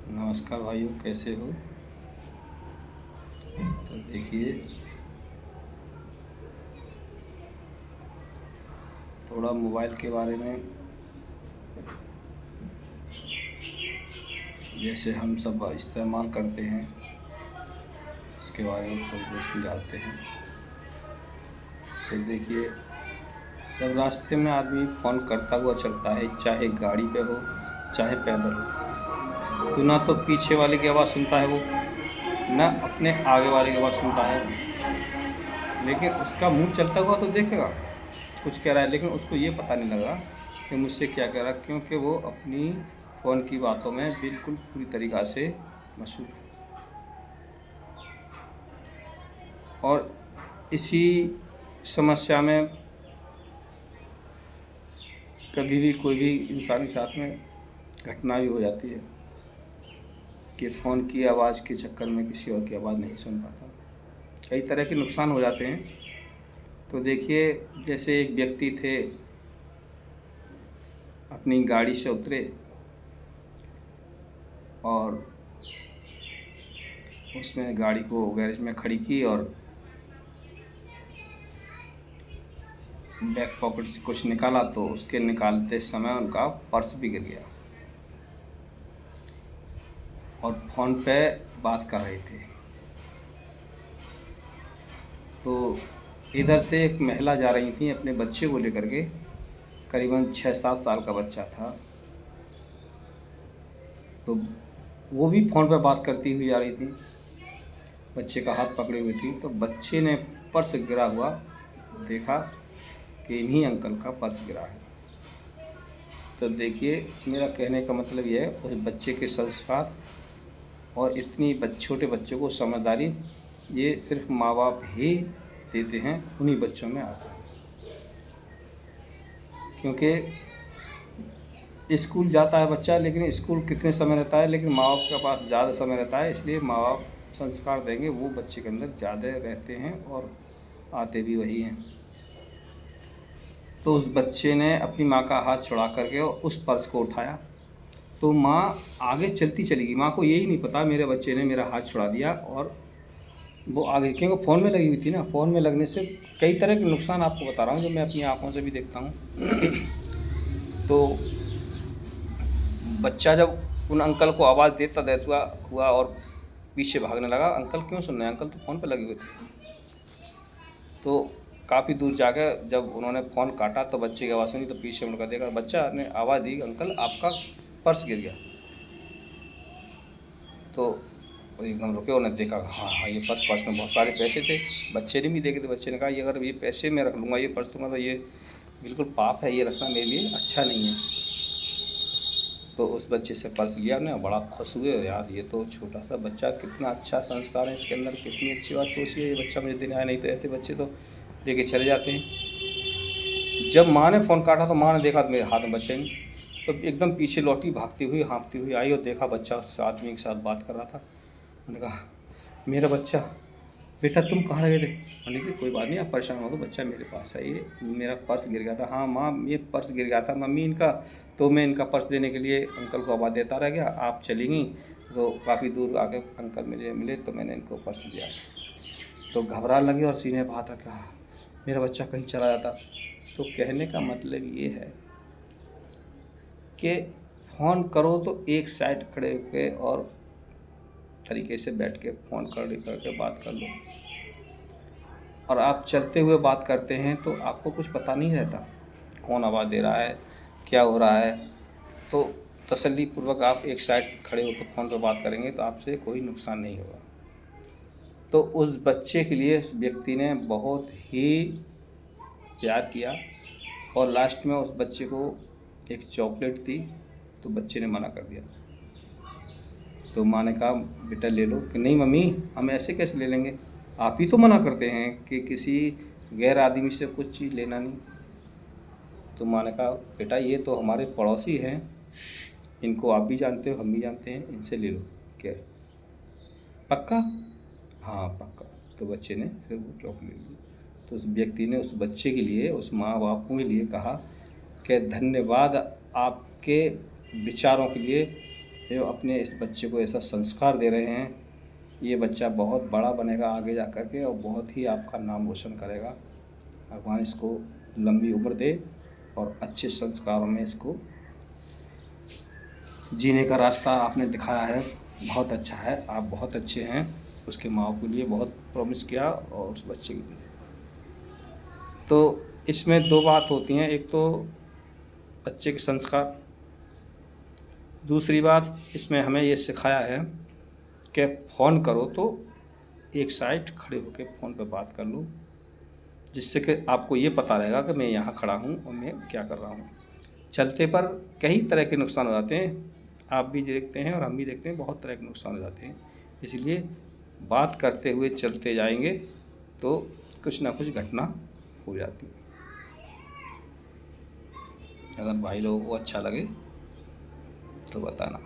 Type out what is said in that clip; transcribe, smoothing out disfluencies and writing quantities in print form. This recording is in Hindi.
नमस्कार भाइयों, कैसे हो। तो देखिए, थोड़ा मोबाइल के बारे में, जैसे हम सब इस्तेमाल करते हैं उसके बारे में थोड़ी रोशनी डालते हैं। तो देखिए, जब रास्ते में आदमी फ़ोन करता हुआ चलता है, चाहे गाड़ी पे हो चाहे पैदल हो, तो ना तो पीछे वाले की आवाज़ सुनता है वो, ना अपने आगे वाले की आवाज़ सुनता है। लेकिन उसका मुंह चलता हुआ तो देखेगा कुछ कह रहा है, लेकिन उसको ये पता नहीं लगा कि मुझसे क्या कह रहा है, क्योंकि वो अपनी फ़ोन की बातों में बिल्कुल पूरी तरीक़ा से मशहूर है। और इसी समस्या में कभी भी कोई भी इंसान के साथ में घटना भी हो जाती है कि फ़ोन की आवाज़ के चक्कर में किसी और की आवाज़ नहीं सुन पाता। कई तरह के नुकसान हो जाते हैं। तो देखिए, जैसे एक व्यक्ति थे, अपनी गाड़ी से उतरे और उसने गाड़ी को गैरेज में खड़ी की और बैक पॉकेट से कुछ निकाला, तो उसके निकालते समय उनका पर्स भी गिर गया और फ़ोन पे बात कर रहे थे। तो इधर से एक महिला जा रही थी अपने बच्चे को लेकर के, करीबन 6-7 साल का बच्चा था। तो वो भी फ़ोन पे बात करती हुई जा रही थी, बच्चे का हाथ पकड़े हुए थी। तो बच्चे ने पर्स गिरा हुआ देखा कि इन्हीं अंकल का पर्स गिरा है। तो देखिए, मेरा कहने का मतलब ये है, उस बच्चे के संस्कार और इतनी छोटे बच्चों को समझदारी, ये सिर्फ माँ बाप ही देते हैं, उन्हीं बच्चों में आता है। क्योंकि स्कूल जाता है बच्चा, लेकिन स्कूल कितने समय रहता है, लेकिन माँ बाप के पास ज़्यादा समय रहता है, इसलिए माँ बाप संस्कार देंगे वो बच्चे के अंदर ज़्यादा रहते हैं और आते भी वही हैं। तो उस बच्चे ने अपनी माँ का हाथ छुड़ा करके उस पर्स को उठाया, तो माँ आगे चलती चली गई। माँ को यही नहीं पता मेरे बच्चे ने मेरा हाथ छुड़ा दिया, और वो आगे, क्योंकि फ़ोन में लगी हुई थी ना। फ़ोन में लगने से कई तरह के नुकसान आपको बता रहा हूँ, जो मैं अपनी आँखों से भी देखता हूँ। तो बच्चा जब उन अंकल को आवाज़ देता देता हुआ और पीछे भागने लगा, अंकल क्यों सुन रहे हैं, अंकल तो फ़ोन पे लगे हुए थे। तो काफ़ी दूर जाकर जब उन्होंने फ़ोन काटा तो बच्चे की आवाज़ सुनी, तो पीछे मुड़कर देखा, बच्चा ने आवाज़ दी, अंकल आपका पर्स गिर गया। तो वो एकदम रुके, उन्होंने देखा, हाँ हाँ ये पर्स में बहुत सारे पैसे थे। बच्चे ने भी देखे थे। बच्चे ने कहा, ये अगर ये पैसे मैं रख लूँगा, ये पर्स लूँगा, तो ये बिल्कुल पाप है, ये रखना मेरे लिए अच्छा नहीं है। तो उस बच्चे से पर्स लिया हमने, बड़ा खुश हुए, यार ये तो छोटा सा बच्चा, कितना अच्छा संस्कार है इसके अंदर, कितनी अच्छी बात सोची है, ये बच्चा मुझे देने आया। नहीं तो ऐसे बच्चे तो लेके चले जाते हैं। जब माँ ने फ़ोन काटा तो माँ ने देखा तो मेरे हाथ में बच्चे नहीं, तो एकदम पीछे लौटी, भागती हुई हाँफती हुई आई और देखा बच्चा उस आदमी के साथ बात कर रहा था। मैंने कहा, मेरा बच्चा, बेटा तुम कहाँ गए थे। मैंने कहा, कोई बात नहीं, आप परेशान हो, तो बच्चा मेरे पास है, ये मेरा पर्स गिर गया था। हाँ माँ, ये पर्स गिर गया था मम्मी इनका, तो मैं इनका पर्स देने के लिए अंकल को आवाज़ देता रह गया, आप चली गई, तो काफ़ी दूर आके अंकल मिले तो मैंने इनको पर्स दिया। तो घबराने लगी और सीने पर हाथ रखा, मेरा बच्चा कहीं चला जाता। तो कहने का मतलब ये है कि फ़ोन करो तो एक साइड खड़े होकर और तरीके से बैठ के फ़ोन खड़े करके बात कर लो। और आप चलते हुए बात करते हैं तो आपको कुछ पता नहीं रहता कौन आवाज़ दे रहा है, क्या हो रहा है। तो तसल्लीपूर्वक आप एक साइड से खड़े होकर फ़ोन पर बात करेंगे तो आपसे कोई नुकसान नहीं होगा। तो उस बच्चे के लिए उस व्यक्ति ने बहुत ही प्यार किया और लास्ट में उस बच्चे को एक चॉकलेट दी, तो बच्चे ने मना कर दिया। तो माँ ने कहा, बेटा ले लो। कि नहीं मम्मी, हम ऐसे कैसे ले लेंगे, आप ही तो मना करते हैं कि किसी गैर आदमी से कुछ चीज़ लेना नहीं। तो माँ ने कहा, बेटा ये तो हमारे पड़ोसी हैं, इनको आप भी जानते हो, हम भी जानते हैं, इनसे ले लो। क्या, पक्का? हाँ पक्का। तो बच्चे ने फिर वो चॉकलेट ली। तो उस व्यक्ति ने उस बच्चे के लिए, उस माँ बाप के लिए कहा कि धन्यवाद आपके विचारों के लिए, जो अपने इस बच्चे को ऐसा संस्कार दे रहे हैं, ये बच्चा बहुत बड़ा बनेगा आगे जा कर के और बहुत ही आपका नाम रोशन करेगा। भगवान इसको लंबी उम्र दे और अच्छे संस्कारों में इसको जीने का रास्ता आपने दिखाया है, बहुत अच्छा है। आप बहुत अच्छे हैं। उसके माँ के लिए बहुत प्रॉमिस किया और उस बच्चे के लिए। तो इसमें 2 बात होती हैं, एक तो बच्चे के संस्कार, दूसरी बात इसमें हमें ये सिखाया है कि फ़ोन करो तो एक साइड खड़े होकर फ़ोन पे बात कर लो, जिससे कि आपको ये पता रहेगा कि मैं यहाँ खड़ा हूँ और मैं क्या कर रहा हूँ। चलते पर कई तरह के नुकसान हो जाते हैं, आप भी देखते हैं और हम भी देखते हैं, बहुत तरह के नुकसान हो जाते हैं। इसलिए बात करते हुए चलते जाएंगे तो कुछ ना कुछ घटना हो जाती है। अगर भाई लोगों को अच्छा लगे तो बताना।